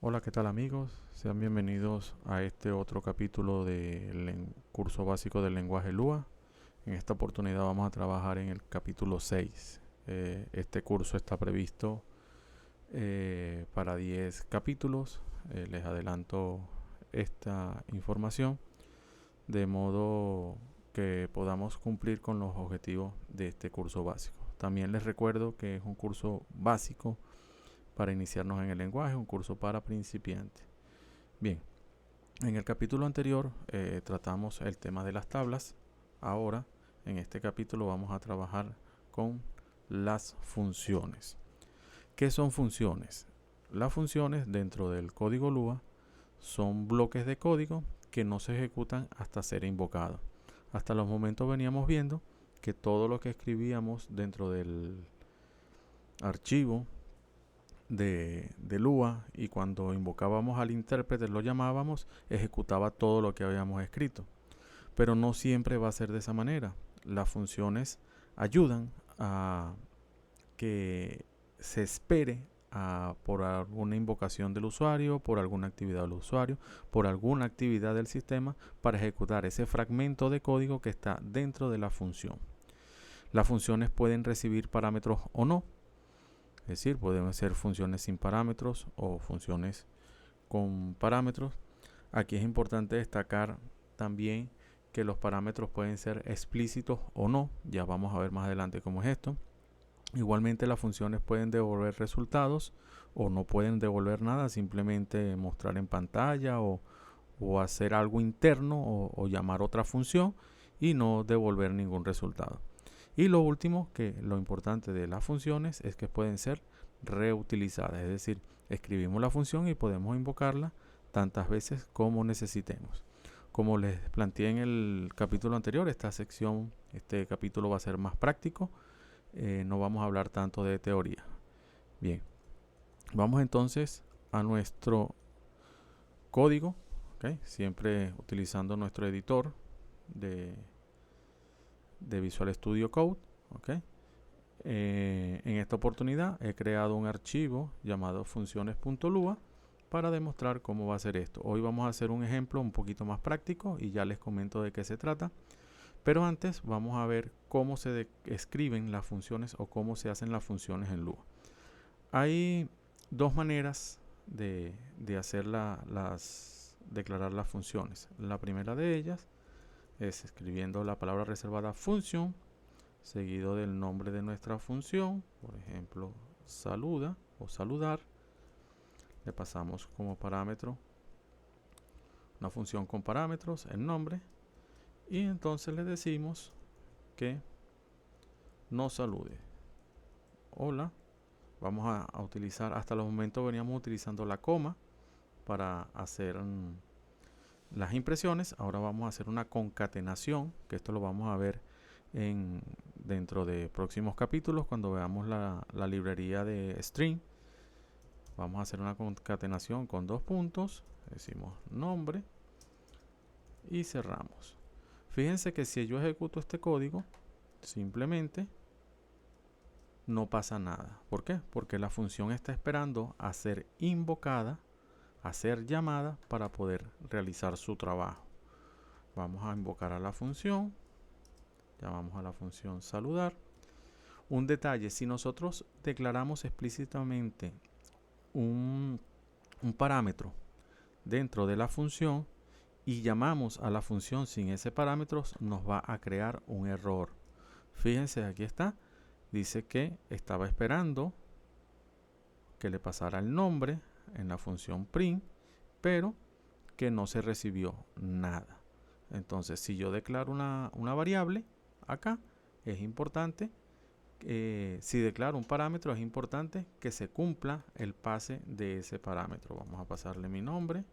Hola, ¿qué tal amigos? Sean bienvenidos a este otro capítulo del curso básico del lenguaje Lua. En esta oportunidad vamos a trabajar en el capítulo 6. Este curso está previsto para 10 capítulos. Les adelanto esta información de modo que podamos cumplir con los objetivos de este curso básico. También les recuerdo que es un curso básico para iniciarnos en el lenguaje, un curso para principiantes. Bien, en el capítulo anterior tratamos el tema de las tablas. Ahora, en este capítulo vamos a trabajar con las funciones. ¿Qué son funciones? Las funciones dentro del código Lua son bloques de código que no se ejecutan hasta ser invocados. Hasta los momentos veníamos viendo que todo lo que escribíamos dentro del archivo de Lua, y cuando invocábamos al intérprete, lo llamábamos, ejecutaba todo lo que habíamos escrito. Pero no siempre va a ser de esa manera. Las funciones ayudan a que se espere por alguna invocación del usuario, por alguna actividad del usuario, por alguna actividad del sistema para ejecutar ese fragmento de código que está dentro de la función. Las funciones pueden recibir parámetros o no. Es decir, pueden ser funciones sin parámetros o funciones con parámetros. Aquí es importante destacar también que los parámetros pueden ser explícitos o no. Ya vamos a ver más adelante cómo es esto. Igualmente las funciones pueden devolver resultados o no pueden devolver nada, simplemente mostrar en pantalla o hacer algo interno o llamar otra función y no devolver ningún resultado. Y lo último, que lo importante de las funciones es que pueden ser reutilizadas, es decir, escribimos la función y podemos invocarla tantas veces como necesitemos. Como les planteé en el capítulo anterior, este capítulo va a ser más práctico, no vamos a hablar tanto de teoría. Bien, vamos entonces a nuestro código, ¿okay? Siempre utilizando nuestro editor de Visual Studio Code, ¿okay? En esta oportunidad he creado un archivo llamado funciones.lua para demostrar cómo va a ser esto. Hoy vamos a hacer un ejemplo un poquito más práctico y ya les comento de qué se trata. Pero antes vamos a ver cómo se escriben las funciones o cómo se hacen las funciones en Lua. Hay dos maneras de declarar las funciones. La primera de ellas es escribiendo la palabra reservada función seguido del nombre de nuestra función, por ejemplo, saluda o saludar. Le pasamos como parámetro una función con parámetros, el nombre, y entonces le decimos que nos salude. Hola. Vamos a utilizar, hasta los momentos veníamos utilizando la coma para hacer las impresiones. Ahora vamos a hacer una concatenación, que esto lo vamos a ver dentro de próximos capítulos cuando veamos la librería de string. Vamos a hacer una concatenación con dos puntos, decimos nombre y cerramos. Fíjense que si yo ejecuto este código, simplemente no pasa nada. ¿Por qué? Porque la función está esperando a ser invocada, a ser llamada para poder realizar su trabajo. Vamos a invocar a la función, llamamos a la función saludar. Un detalle, si nosotros declaramos explícitamente un parámetro dentro de la función y llamamos a la función sin ese parámetro, nos va a crear un error. Fíjense, aquí está, dice que estaba esperando que le pasara el nombre en la función print, pero que no se recibió nada. Entonces, si yo declaro una variable acá, es importante, si declaro un parámetro, es importante que se cumpla el pase de ese parámetro. Vamos a pasarle mi nombre.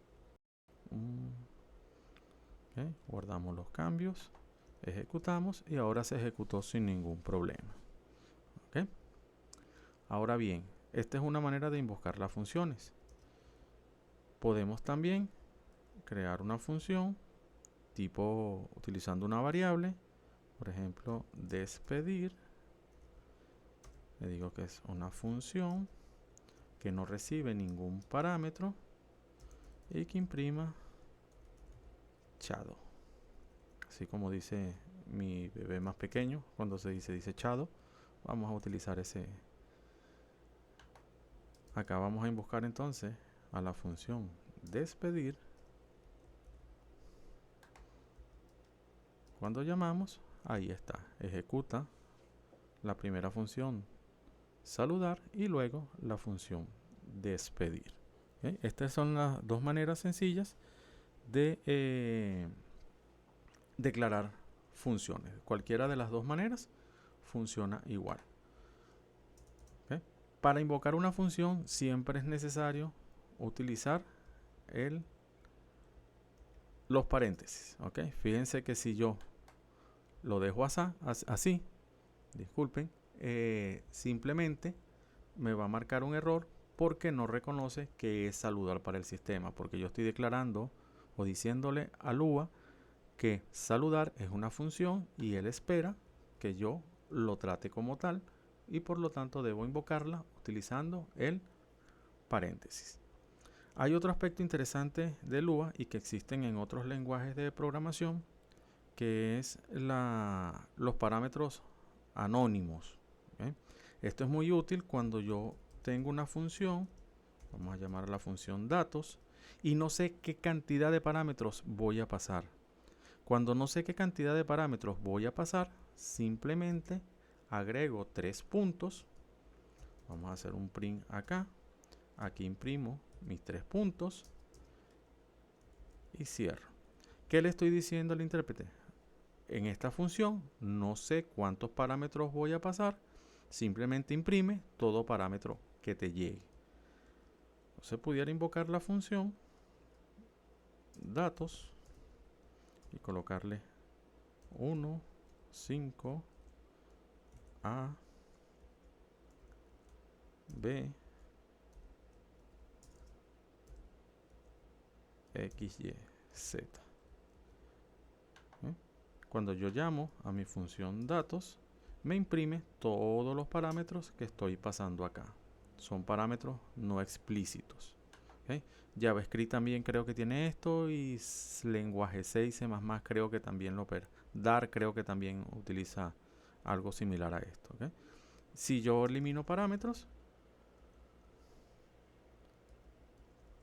Okay, guardamos los cambios, ejecutamos y ahora se ejecutó sin ningún problema. Okay. Ahora bien, esta es una manera de invocar las funciones. Podemos también crear una función tipo utilizando una variable, por ejemplo, despedir. Le digo que es una función que no recibe ningún parámetro y que imprima Chado. Así como dice mi bebé más pequeño cuando se dice Chado, vamos a utilizar ese. Acá vamos a invocar entonces a la función despedir. Cuando llamamos, ahí está, ejecuta la primera función saludar y luego la función despedir. ¿Okay? Estas son las dos maneras sencillas de declarar funciones. Cualquiera de las dos maneras funciona igual. ¿Okay? Para invocar una función siempre es necesario utilizar los paréntesis. ¿Okay? Fíjense que si yo lo dejo así, disculpen, simplemente me va a marcar un error porque no reconoce que es saludar para el sistema, porque yo estoy declarando o diciéndole a Lua que saludar es una función y él espera que yo lo trate como tal y por lo tanto debo invocarla utilizando el paréntesis. Hay otro aspecto interesante de Lua y que existen en otros lenguajes de programación, que es los parámetros anónimos. ¿Okay? Esto es muy útil cuando yo tengo una función, vamos a llamar a la función datos, y no sé qué cantidad de parámetros voy a pasar. Cuando no sé qué cantidad de parámetros voy a pasar, simplemente agrego 3 puntos. Vamos a hacer un print acá. Aquí imprimo mis 3 puntos y cierro. ¿Qué le estoy diciendo al intérprete? En esta función no sé cuántos parámetros voy a pasar, simplemente imprime todo parámetro que te llegue. Entonces pudiera invocar la función datos y colocarle 1, 5, A, B, X, Y, Z. Cuando yo llamo a mi función datos, me imprime todos los parámetros que estoy pasando acá. Son parámetros no explícitos. ¿Okay? JavaScript también creo que tiene esto y lenguaje 6 C++ creo que también lo opera. Dart creo que también utiliza algo similar a esto. ¿Okay? Si yo elimino parámetros,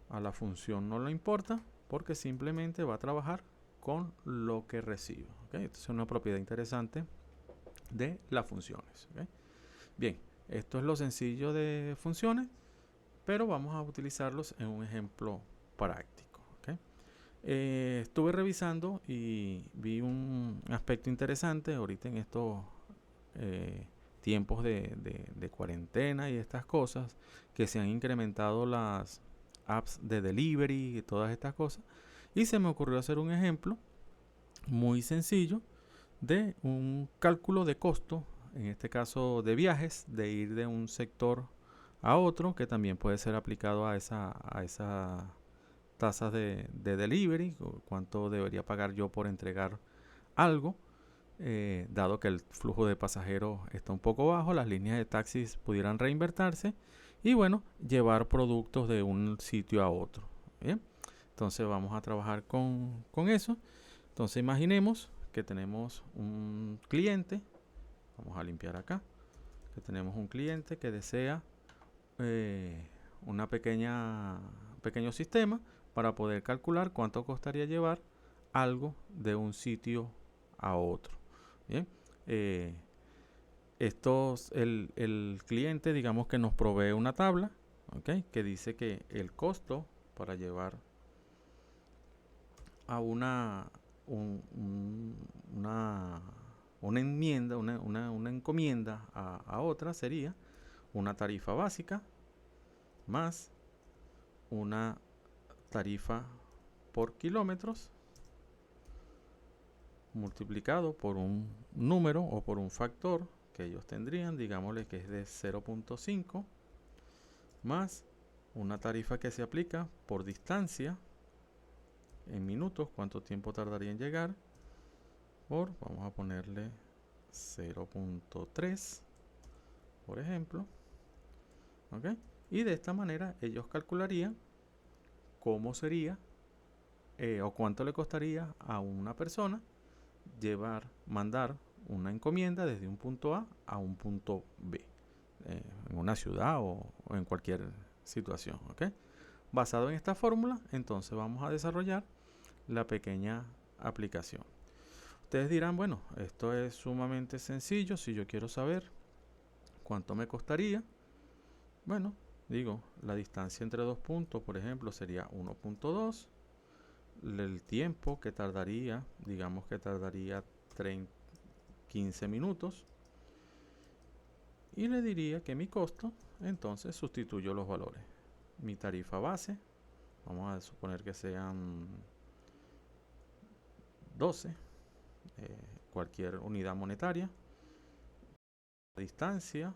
a la función no le importa porque simplemente va a trabajar con lo que recibo. ¿Okay? Esta es una propiedad interesante de las funciones. ¿Okay? Bien, esto es lo sencillo de funciones, pero vamos a utilizarlos en un ejemplo práctico. ¿Okay? Estuve revisando y vi un aspecto interesante ahorita en estos tiempos de cuarentena y estas cosas, que se han incrementado las apps de delivery y todas estas cosas, y se me ocurrió hacer un ejemplo muy sencillo de un cálculo de costo, en este caso de viajes, de ir de un sector a otro, que también puede ser aplicado a esa tasas de delivery, o cuánto debería pagar yo por entregar algo, dado que el flujo de pasajeros está un poco bajo, las líneas de taxis pudieran reinvertirse y bueno, llevar productos de un sitio a otro. ¿Bien? Entonces vamos a trabajar con eso. Entonces imaginemos que tenemos un cliente, vamos a limpiar acá, que tenemos un cliente que desea un pequeño sistema para poder calcular cuánto costaría llevar algo de un sitio a otro. Bien, el cliente, digamos que nos provee una tabla, ¿okay? Que dice que el costo para llevar a una encomienda a otra sería una tarifa básica más una tarifa por kilómetros multiplicado por un número o por un factor que ellos tendrían, digámosle que es de 0.5, más una tarifa que se aplica por distancia en minutos, cuánto tiempo tardaría en llegar, vamos a ponerle 0.3, por ejemplo. ¿Okay? Y de esta manera ellos calcularían cómo sería o cuánto le costaría a una persona mandar una encomienda desde un punto A un punto B, en una ciudad o en cualquier situación, ¿ok? Basado en esta fórmula, entonces vamos a desarrollar la pequeña aplicación. Ustedes dirán, bueno, esto es sumamente sencillo. Si yo quiero saber cuánto me costaría, bueno, digo, la distancia entre dos puntos, por ejemplo, sería 1.2. El tiempo que tardaría, digamos que tardaría 15 minutos. Y le diría que mi costo, entonces sustituyo los valores. Mi tarifa base, vamos a suponer que sean 12, cualquier unidad monetaria. La distancia,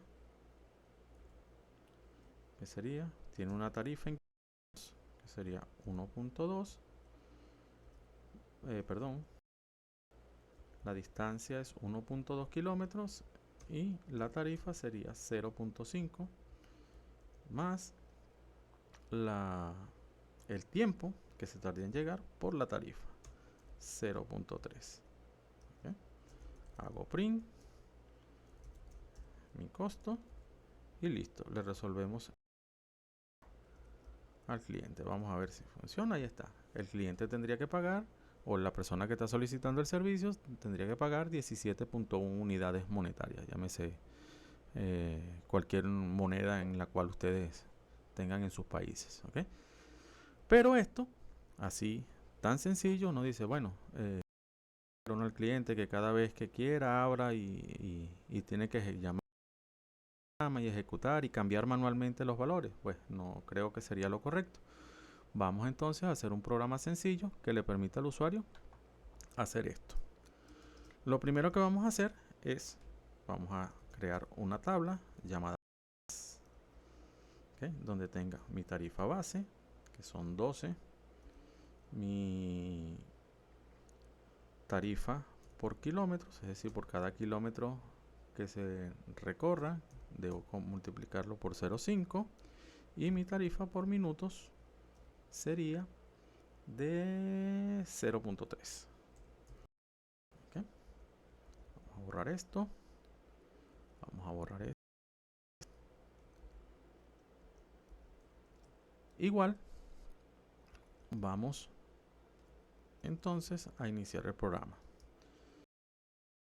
que sería, tiene una tarifa en que sería 1.2, perdón, la distancia es 1.2 kilómetros y la tarifa sería 0.5 más el tiempo que se tarda en llegar por la tarifa, 0.3. ¿Okay? Hago print, mi costo y listo. Le resolvemos al cliente. Vamos a ver si funciona. Ahí está. El cliente tendría que pagar, o la persona que está solicitando el servicio tendría que pagar 17.1 unidades monetarias. Llámese cualquier moneda en la cual ustedes tengan en sus países. ¿Okay? Pero esto, así, tan sencillo, uno dice, bueno, uno al cliente que cada vez que quiera abra y tiene que llamar y ejecutar y cambiar manualmente los valores. Pues no creo que sería lo correcto. Vamos entonces a hacer un programa sencillo que le permita al usuario hacer esto. Lo primero que vamos a hacer es, vamos a crear una tabla llamada donde tenga mi tarifa base, que son 12, mi tarifa por kilómetros, es decir, por cada kilómetro que se recorra, debo multiplicarlo por 0.5, y mi tarifa por minutos sería de 0.3. ¿Okay? Vamos a borrar esto. Vamos a borrar esto. Igual, vamos entonces a iniciar el programa.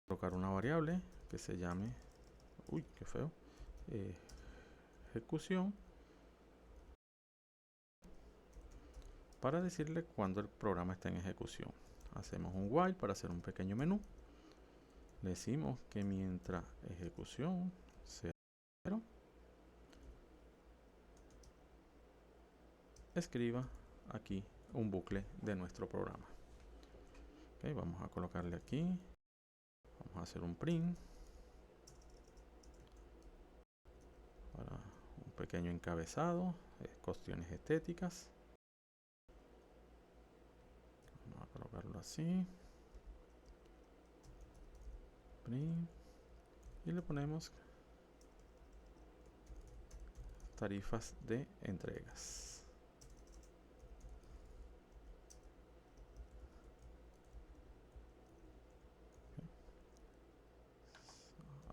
Colocar una variable que se llame, uy, qué feo, ejecución, para decirle cuando el programa está en ejecución. Hacemos un while para hacer un pequeño menú. Le decimos que mientras ejecución sea 0, escriba aquí un bucle de nuestro programa. Okay, vamos a colocarle aquí, vamos a hacer un print para un pequeño encabezado, cuestiones estéticas. Vamos a colocarlo así, print, y le ponemos tarifas de entregas.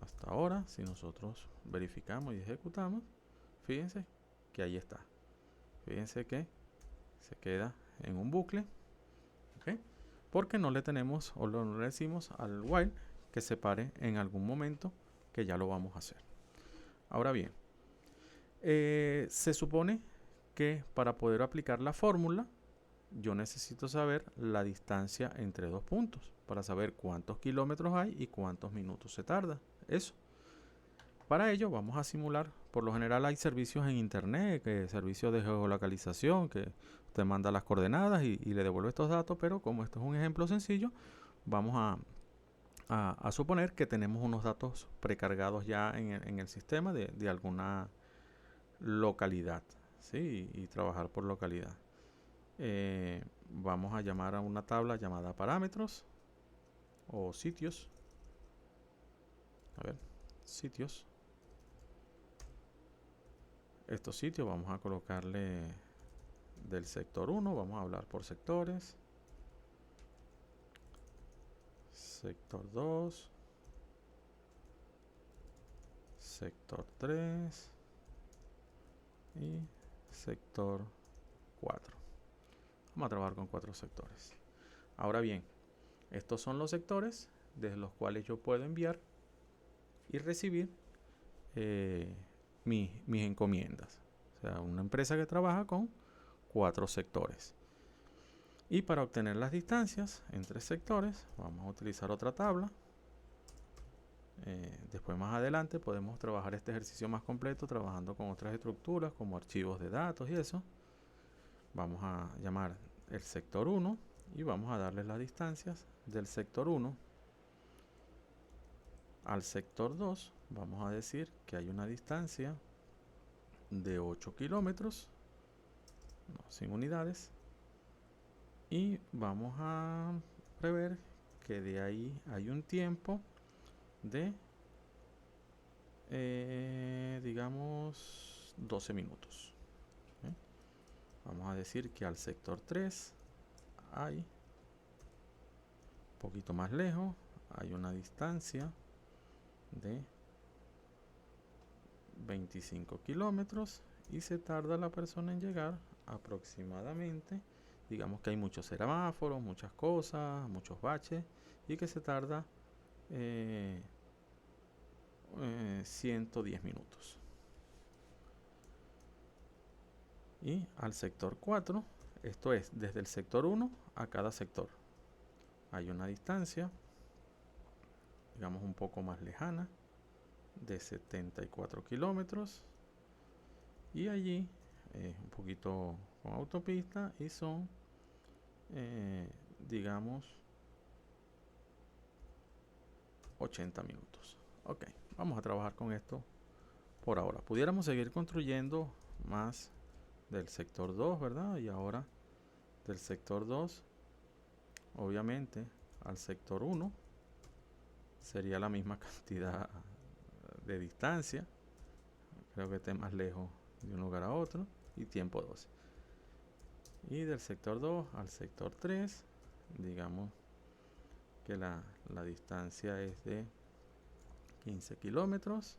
Hasta ahora, si nosotros verificamos y ejecutamos, fíjense que ahí está. Fíjense que se queda en un bucle, ¿okay? Porque no le tenemos o no le decimos al while que se pare en algún momento, que ya lo vamos a hacer. Ahora bien, se supone que para poder aplicar la fórmula yo necesito saber la distancia entre dos puntos para saber cuántos kilómetros hay y cuántos minutos se tarda eso. Para ello vamos a simular, por lo general hay servicios en internet, servicios de geolocalización, que usted manda las coordenadas y le devuelve estos datos, pero como esto es un ejemplo sencillo, vamos a suponer que tenemos unos datos precargados ya en el sistema de alguna localidad, ¿sí? Y trabajar por localidad. Vamos a llamar a una tabla llamada parámetros o sitios. A ver, sitios. Estos sitios vamos a colocarle del sector 1, vamos a hablar por sectores. Sector 2, sector 3 y sector 4. Vamos a trabajar con 4 sectores. Ahora bien, estos son los sectores desde los cuales yo puedo enviar y recibir mis encomiendas. O sea, una empresa que trabaja con 4 sectores. Y para obtener las distancias entre sectores, vamos a utilizar otra tabla. Después más adelante podemos trabajar este ejercicio más completo trabajando con otras estructuras como archivos de datos y eso. Vamos a llamar el sector 1 y vamos a darle las distancias del sector 1 al sector 2. Vamos a decir que hay una distancia de 8 kilómetros, sin unidades, y vamos a prever que de ahí hay un tiempo de digamos 12 minutos. Vamos a decir que al sector 3 hay un poquito más lejos, hay una distancia de 25 kilómetros y se tarda la persona en llegar aproximadamente, digamos que hay muchos semáforos, muchas cosas, muchos baches, y que se tarda 110 minutos. Y al sector 4, esto es desde el sector 1 a cada sector, hay una distancia, digamos un poco más lejana, de 74 kilómetros, y allí un poquito con autopista y son digamos 80 minutos. Ok, vamos a trabajar con esto por ahora. Pudiéramos seguir construyendo más del sector 2, ¿verdad? Y ahora del sector 2, obviamente al sector 1 sería la misma cantidad de distancia, creo que esté más lejos de un lugar a otro, y tiempo 12. Y del sector 2 al sector 3, digamos que la distancia es de 15 kilómetros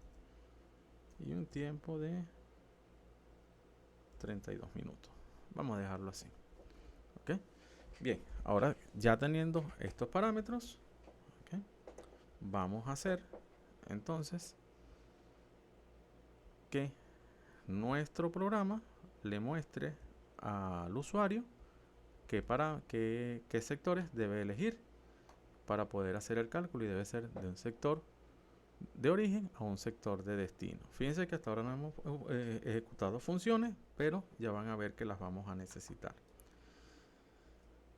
y un tiempo de 32 minutos. Vamos a dejarlo así. ¿Ok? Bien, ahora ya teniendo estos parámetros, ¿okay?, vamos a hacer entonces que nuestro programa le muestre al usuario qué sectores debe elegir para poder hacer el cálculo, y debe ser de un sector de origen a un sector de destino. Fíjense que hasta ahora no hemos ejecutado funciones, pero ya van a ver que las vamos a necesitar.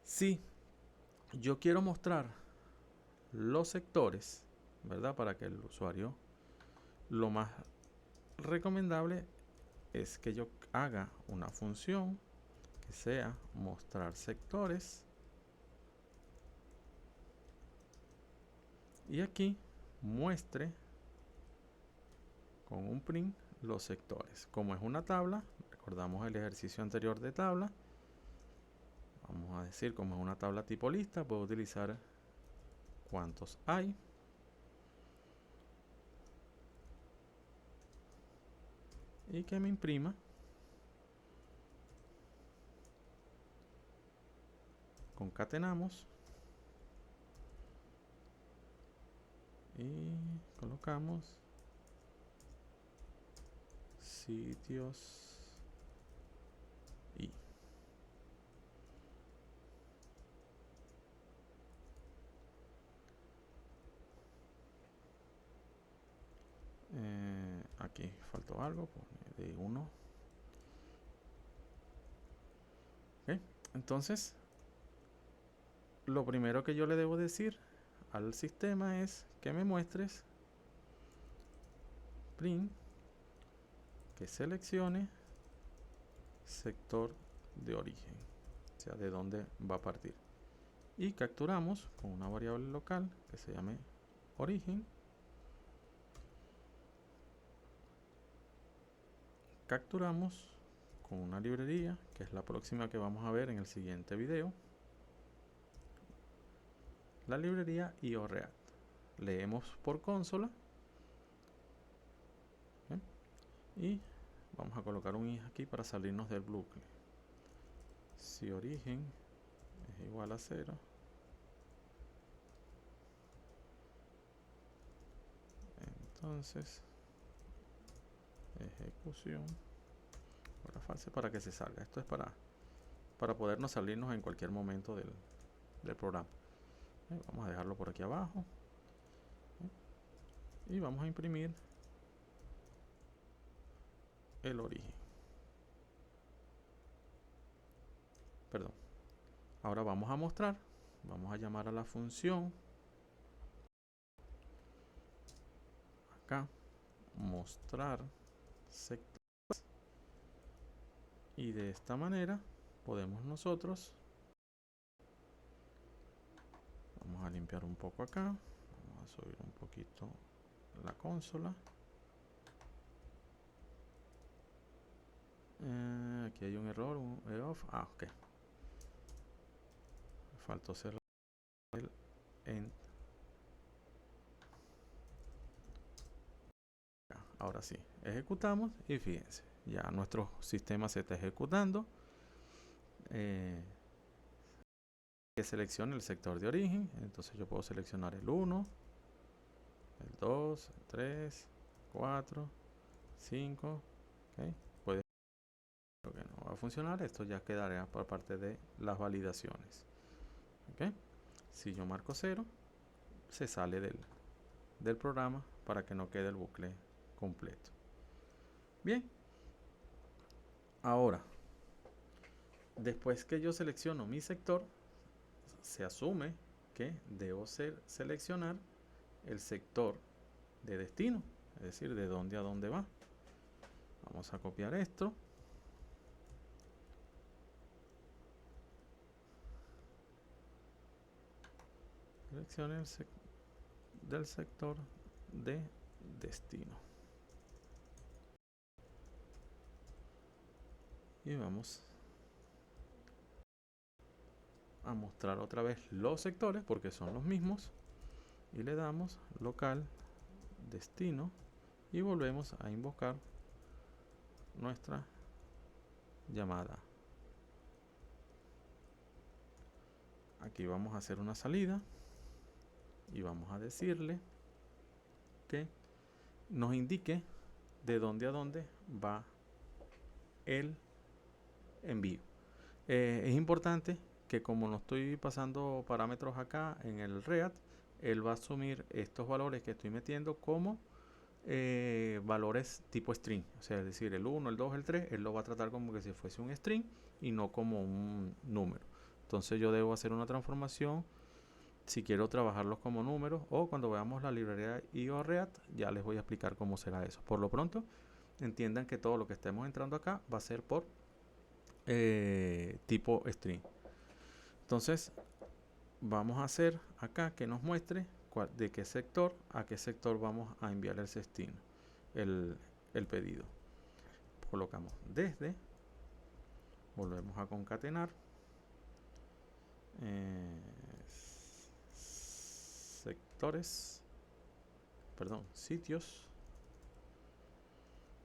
Si yo quiero mostrar los sectores, ¿verdad?, para que el usuario, lo más recomendable es que yo haga una función que sea mostrar sectores, y aquí muestre con un print los sectores. Como es una tabla, recordamos el ejercicio anterior de tabla, vamos a decir, como es una tabla tipo lista, puedo utilizar cuántos hay, y que me imprima concatenamos y colocamos sitios y aquí faltó algo, de 1. ¿Okay? Entonces lo primero que yo le debo decir al sistema es que me muestres print, que seleccione sector de origen, o sea, de dónde va a partir, y capturamos con una variable local que se llame origen, capturamos con una librería que es la próxima que vamos a ver en el siguiente video. La librería IO-React. Leemos por consola. ¿Okay? Y vamos a colocar un if aquí para salirnos del bucle. Si origen es igual a 0, entonces ejecución hora falsa para que se salga. Esto es para podernos salirnos en cualquier momento del programa. Vamos a dejarlo por aquí abajo y vamos a imprimir el origen. Perdón. Ahora vamos a mostrar, vamos a llamar a la función acá, mostrar sectores, y de esta manera podemos nosotros, vamos a limpiar un poco acá, vamos a subir un poquito la consola. Aquí hay un error, un off. Ok. Faltó cerrar el end. Ahora sí, ejecutamos y fíjense, ya nuestro sistema se está ejecutando. Que seleccione el sector de origen, entonces yo puedo seleccionar el 1, el 2, el 3, 4, 5. Okay. Puede que no va a funcionar, esto ya quedará por parte de las validaciones. Okay. Si yo marco 0, se sale del programa para que no quede el bucle completo. Bien, ahora después que yo selecciono mi sector, se asume que debo seleccionar el sector de destino, es decir, de dónde a dónde va. Vamos a copiar esto. Seleccione del sector de destino. Y vamos a mostrar otra vez los sectores porque son los mismos. Y le damos local destino y volvemos a invocar nuestra llamada. Aquí vamos a hacer una salida y vamos a decirle que nos indique de dónde a dónde va el envío. Es importante que como no estoy pasando parámetros acá en el React, él va a asumir estos valores que estoy metiendo como valores tipo string, o sea, es decir, el 1, el 2, el 3, él lo va a tratar como que si fuese un string y no como un número. Entonces yo debo hacer una transformación si quiero trabajarlos como números, o cuando veamos la librería IO-React ya les voy a explicar cómo será eso. Por lo pronto, entiendan que todo lo que estemos entrando acá va a ser por tipo string. Entonces vamos a hacer acá que nos muestre de qué sector a qué sector vamos a enviar el destino, el pedido. Colocamos desde, volvemos a concatenar sectores, perdón, sitios.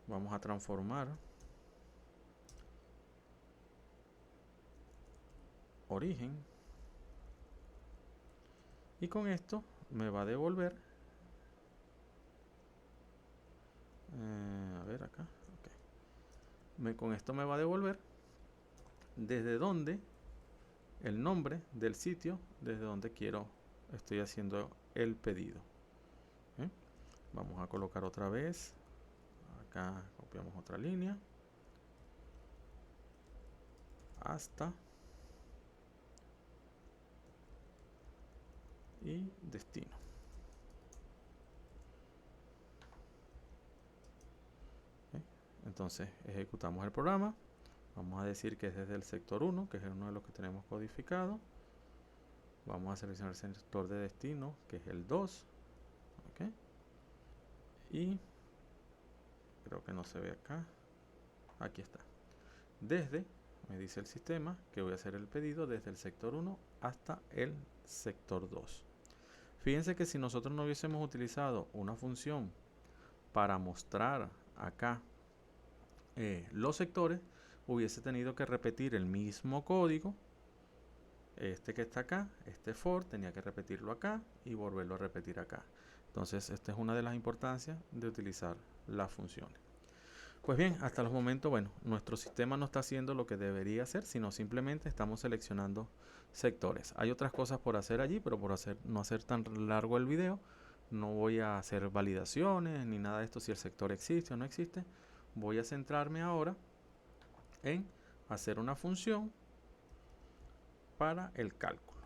Vamos a transformar origen y con esto me va a devolver a ver acá, okay. Con esto me va a devolver desde donde el nombre del sitio, desde donde estoy haciendo el pedido. Vamos a colocar otra vez acá, copiamos otra línea hasta y destino. Entonces ejecutamos el programa. Vamos a decir que es desde el sector 1, que es uno de los que tenemos codificado. Vamos a seleccionar el sector de destino, que es el 2. ¿Okay? Y creo que no se ve acá. Aquí está. desde, me dice el sistema, que voy a hacer el pedido desde el sector 1 hasta el sector 2. Fíjense que si nosotros no hubiésemos utilizado una función para mostrar acá los sectores, hubiese tenido que repetir el mismo código, este que está acá, este for, tenía que repetirlo acá y volverlo a repetir acá. Entonces, esta es una de las importancias de utilizar las funciones. Pues bien, hasta los momentos, bueno, nuestro sistema no está haciendo lo que debería hacer, sino simplemente estamos seleccionando sectores. Hay otras cosas por hacer allí, pero por no hacer tan largo el video, no voy a hacer validaciones ni nada de esto, si el sector existe o no existe. Voy a centrarme ahora en hacer una función para el cálculo,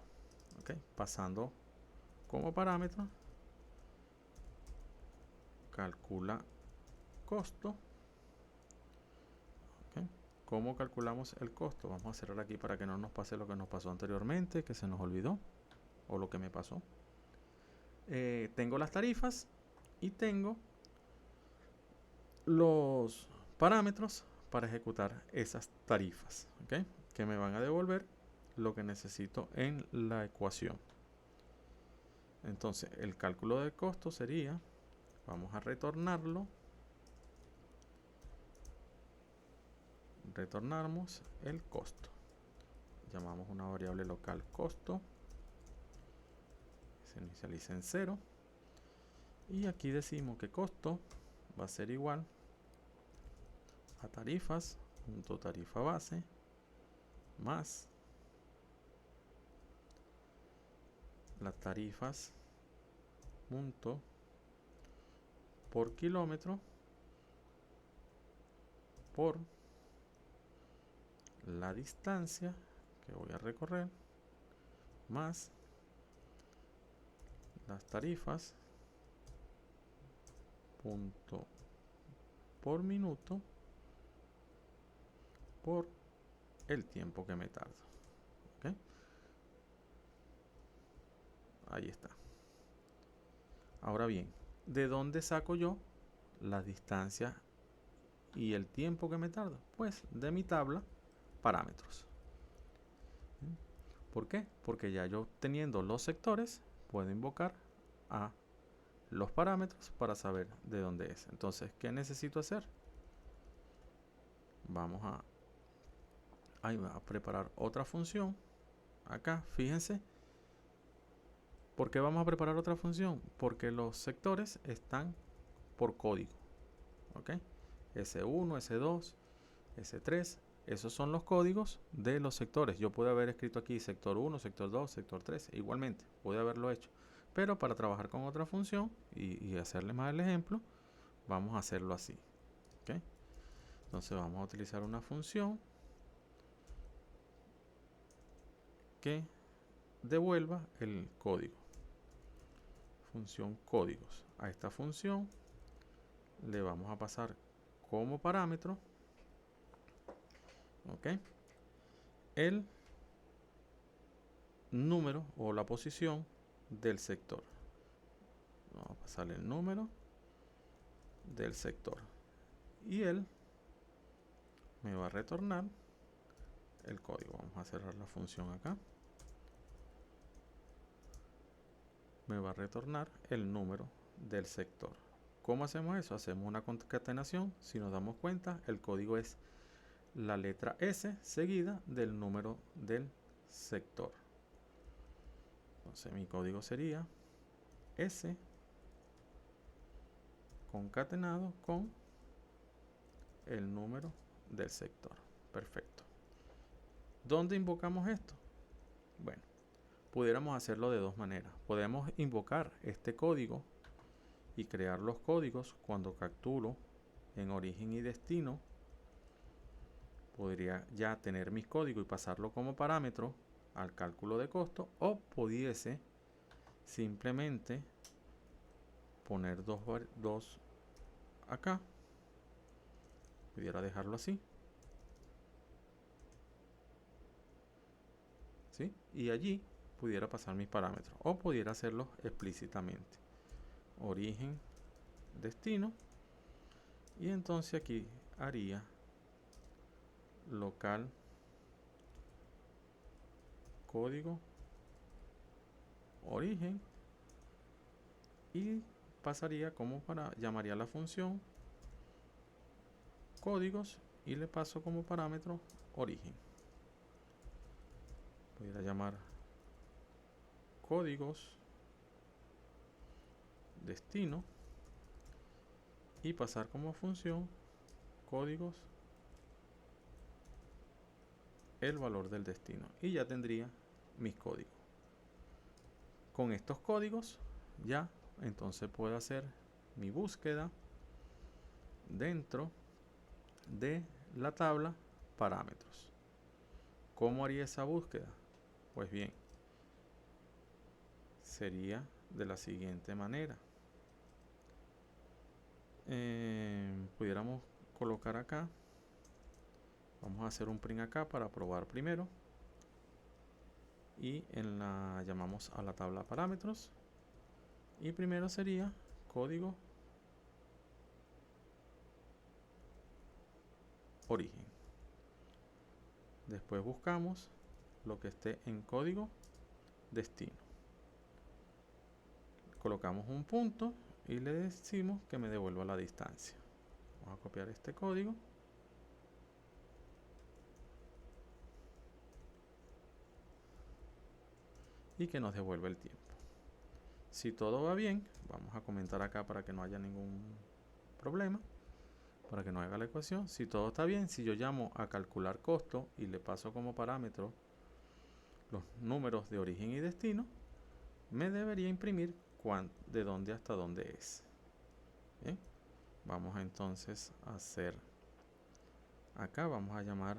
¿okay? Pasando como parámetro, calcula costo. ¿Okay? ¿Cómo calculamos el costo? Vamos a cerrar aquí para que no nos pase lo que nos pasó anteriormente, que se nos olvidó, o lo que me pasó. Tengo las tarifas y tengo los parámetros para ejecutar esas tarifas, ¿okay? Que me van a devolver lo que necesito en la ecuación. Entonces, el cálculo del costo sería, vamos a retornarlo, retornamos el costo. Llamamos una variable local costo, se inicializa en 0, y aquí decimos que costo va a ser igual a tarifas punto tarifa base más las tarifas punto por kilómetro por la distancia que voy a recorrer más las tarifas punto por minuto por el tiempo que me tardo. ¿Okay? Ahí está. Ahora bien, ¿de dónde saco yo la distancia y el tiempo que me tardo? Pues de mi tabla parámetros. ¿Por qué? Porque ya yo teniendo los sectores puedo invocar a los parámetros para saber de dónde es. Entonces, ¿qué necesito hacer? Vamos a preparar otra función. Acá, fíjense. ¿Por qué vamos a preparar otra función? Porque los sectores están por código. ¿Ok? S1, S2, S3. Esos son los códigos de los sectores. Yo pude haber escrito aquí sector 1, sector 2, sector 3. Igualmente, pude haberlo hecho. Pero para trabajar con otra función y hacerle más el ejemplo, vamos a hacerlo así. ¿Okay? Entonces vamos a utilizar una función que devuelva el código. Función códigos. A esta función le vamos a pasar como parámetro, ¿ok?, el número o la posición del sector. Vamos a pasarle el número del sector y él me va a retornar el código. Vamos a cerrar la función acá. Me va a retornar el número del sector. ¿Cómo hacemos eso? Hacemos una concatenación. Si nos damos cuenta, el código es la letra S seguida del número del sector. Entonces mi código sería S concatenado con el número del sector. Perfecto. ¿Dónde invocamos esto? Bueno, pudiéramos hacerlo de dos maneras. Podemos invocar este código y crear los códigos cuando capturo en origen y destino. Podría ya tener mis códigos y pasarlo como parámetro al cálculo de costo, o pudiese simplemente poner dos acá. Pudiera dejarlo así, ¿sí? Y allí pudiera pasar mis parámetros, o pudiera hacerlo explícitamente. Origen, destino, y entonces aquí haría local código origen y pasaría como para llamaría la función códigos y le paso como parámetro origen. Pudiera llamar códigos destino y pasar como función códigos el valor del destino y ya tendría mis códigos. Con estos códigos ya entonces puedo hacer mi búsqueda dentro de la tabla parámetros. ¿Cómo haría esa búsqueda? Pues bien, sería de la siguiente manera. Pudiéramos colocar acá, vamos a hacer un print acá para probar primero y llamamos a la tabla parámetros y primero sería código origen. Después buscamos lo que esté en código destino. Colocamos un punto y le decimos que me devuelva la distancia. Vamos a copiar este código. Y que nos devuelva el tiempo. Si todo va bien, vamos a comentar acá para que no haya ningún problema, para que no haga la ecuación. Si todo está bien, si yo llamo a calcular costo y le paso como parámetro los números de origen y destino, me debería imprimir de dónde hasta dónde es. Bien, vamos entonces a hacer acá, vamos a llamar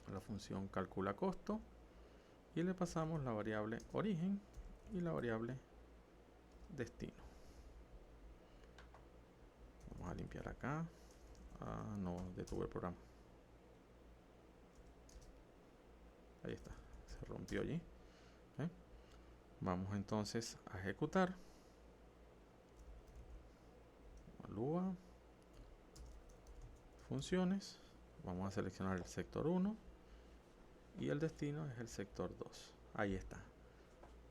a la función calcula costo y le pasamos la variable origen y la variable destino. Vamos a limpiar acá. No, detuve el programa. Ahí está, se rompió allí. Vamos entonces a ejecutar. Evalúa funciones. Vamos a seleccionar el sector 1 y el destino es el sector 2. Ahí está.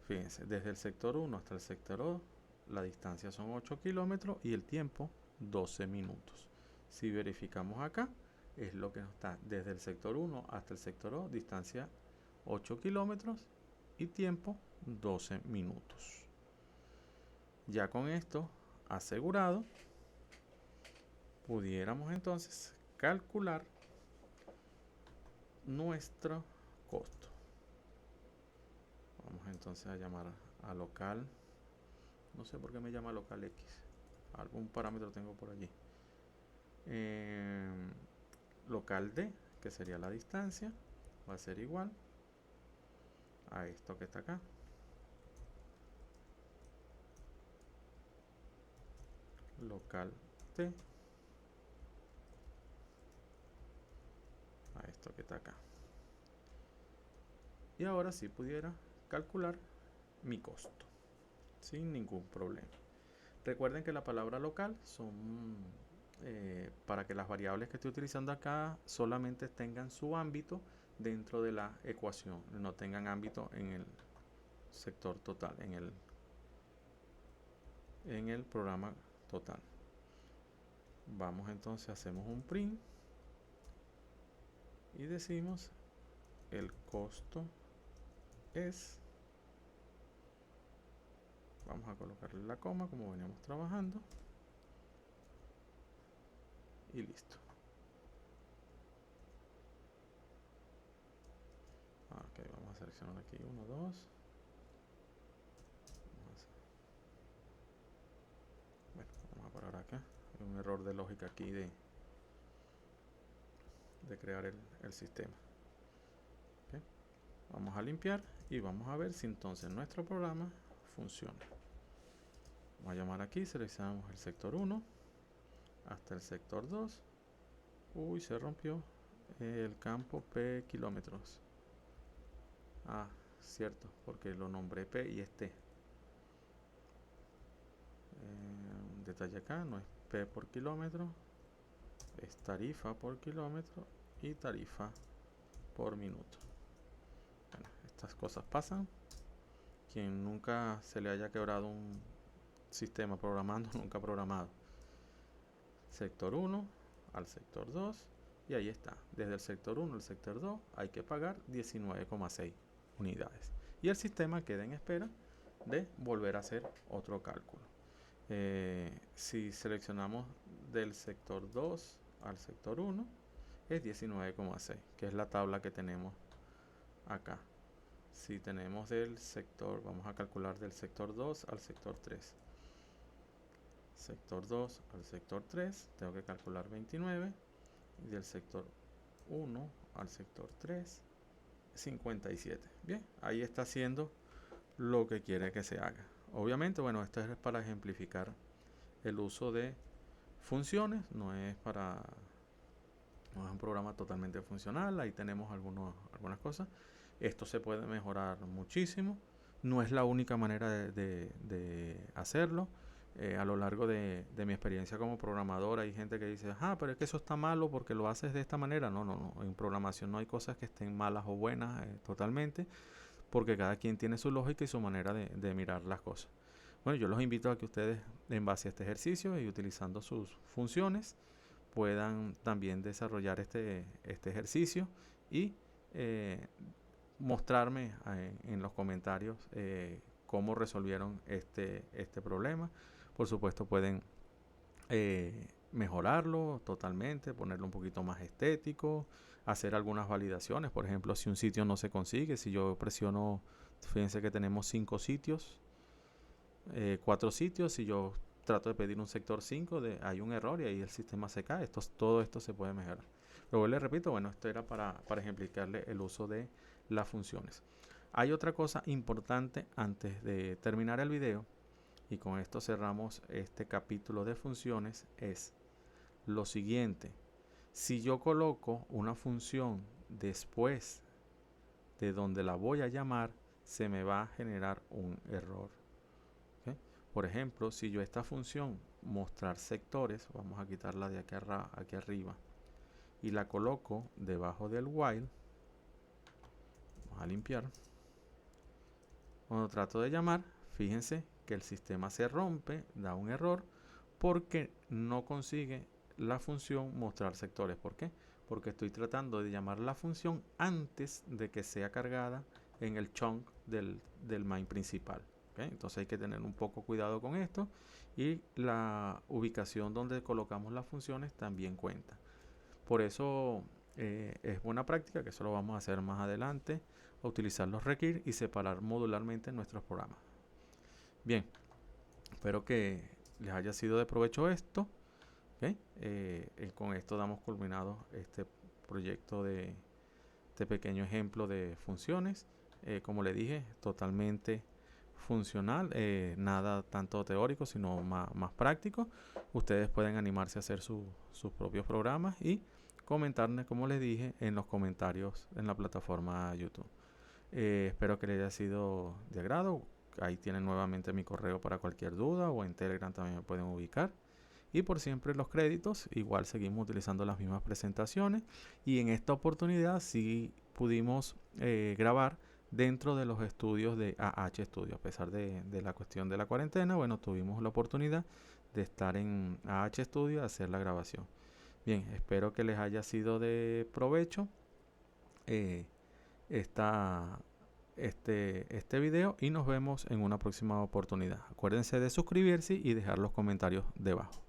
Fíjense, desde el sector 1 hasta el sector 2 la distancia son 8 kilómetros y el tiempo 12 minutos. Si verificamos acá, es lo que nos está desde el sector 1 hasta el sector 2, distancia 8 kilómetros y tiempo 12 minutos. Ya con esto asegurado, pudiéramos entonces calcular nuestro costo. Vamos entonces a llamar a local, no sé por qué me llama local X, algún parámetro tengo por allí. Local D, que sería la distancia, va a ser igual a esto que está acá. Local T a esto que está acá. Y ahora sí pudiera calcular mi costo sin ningún problema. Recuerden que la palabra local son para que las variables que estoy utilizando acá solamente tengan su ámbito dentro de la ecuación, no tengan ámbito en el sector total, en el programa total. Vamos entonces, hacemos un print y decimos el costo es, vamos a colocarle la coma como veníamos trabajando y listo. Ok, vamos a seleccionar aquí 1, 2. Bueno, vamos a parar acá. Hay un error de lógica aquí de crear el sistema. Okay. Vamos a limpiar y vamos a ver si entonces nuestro programa funciona. Vamos a llamar aquí, seleccionamos el sector 1 hasta el sector 2. Uy, se rompió el campo P kilómetros. Cierto, porque lo nombré P y es T. Detalle acá, no es P por kilómetro, es tarifa por kilómetro y tarifa por minuto. Bueno, estas cosas pasan. Quien nunca se le haya quebrado un sistema programando, nunca ha programado. Sector 1 al sector 2 y ahí está. Desde el sector 1 al sector 2 hay que pagar 19,6 unidades. Y el sistema queda en espera de volver a hacer otro cálculo. Si seleccionamos del sector 2 al sector 1 es 19,6, que es la tabla que tenemos acá. Si tenemos del sector, vamos a calcular del sector 2 al sector 3. Sector 2 al sector 3, tengo que calcular 29. Y del sector 1 al sector 3, 57. Bien, ahí está haciendo lo que quiere que se haga. Obviamente, bueno, esto es para ejemplificar el uso de funciones, no es un programa totalmente funcional. Ahí tenemos algunas cosas. Esto se puede mejorar muchísimo. No es la única manera de hacerlo. A lo largo de mi experiencia como programador hay gente que dice, pero es que eso está malo porque lo haces de esta manera. No. En programación no hay cosas que estén malas o buenas totalmente, porque cada quien tiene su lógica y su manera de mirar las cosas. Bueno, yo los invito a que ustedes, en base a este ejercicio y utilizando sus funciones, puedan también desarrollar este ejercicio y mostrarme en los comentarios cómo resolvieron este problema. Por supuesto pueden mejorarlo totalmente, ponerlo un poquito más estético, hacer algunas validaciones. Por ejemplo, si un sitio no se consigue, si yo presiono, fíjense que tenemos 5 sitios, 4 sitios, si yo trato de pedir un sector 5, hay un error y ahí el sistema se cae. Todo esto se puede mejorar. Luego les repito, bueno, esto era para ejemplificarle el uso de las funciones. Hay otra cosa importante antes de terminar el video, y con esto cerramos este capítulo de funciones, es lo siguiente. Si yo coloco una función después de donde la voy a llamar, se me va a generar un error. ¿Okay? Por ejemplo, si yo esta función mostrar sectores, vamos a quitarla de aquí arriba, y la coloco debajo del while, vamos a limpiar. Cuando trato de llamar, fíjense que el sistema se rompe, da un error, porque no consigue la función mostrar sectores. ¿Por qué? Porque estoy tratando de llamar la función antes de que sea cargada en el chunk del main principal. ¿Okay? Entonces hay que tener un poco cuidado con esto, y la ubicación donde colocamos las funciones también cuenta. Por eso es buena práctica, que eso lo vamos a hacer más adelante, a utilizar los require y separar modularmente nuestros programas. Bien, espero que les haya sido de provecho esto. ¿Okay? Con esto damos culminado este proyecto de este pequeño ejemplo de funciones. Como le dije, totalmente funcional, nada tanto teórico, sino más práctico. Ustedes pueden animarse a hacer sus propios programas y comentarme, como les dije, en los comentarios en la plataforma YouTube. Espero que les haya sido de agrado. Ahí tienen nuevamente mi correo para cualquier duda, o en Telegram también me pueden ubicar. Y por siempre los créditos, igual seguimos utilizando las mismas presentaciones, y en esta oportunidad sí pudimos grabar dentro de los estudios de AH Studio. A pesar de la cuestión de la cuarentena, bueno, tuvimos la oportunidad de estar en AH Studio a hacer la grabación. Bien, espero que les haya sido de provecho este video, y nos vemos en una próxima oportunidad. Acuérdense de suscribirse y dejar los comentarios debajo.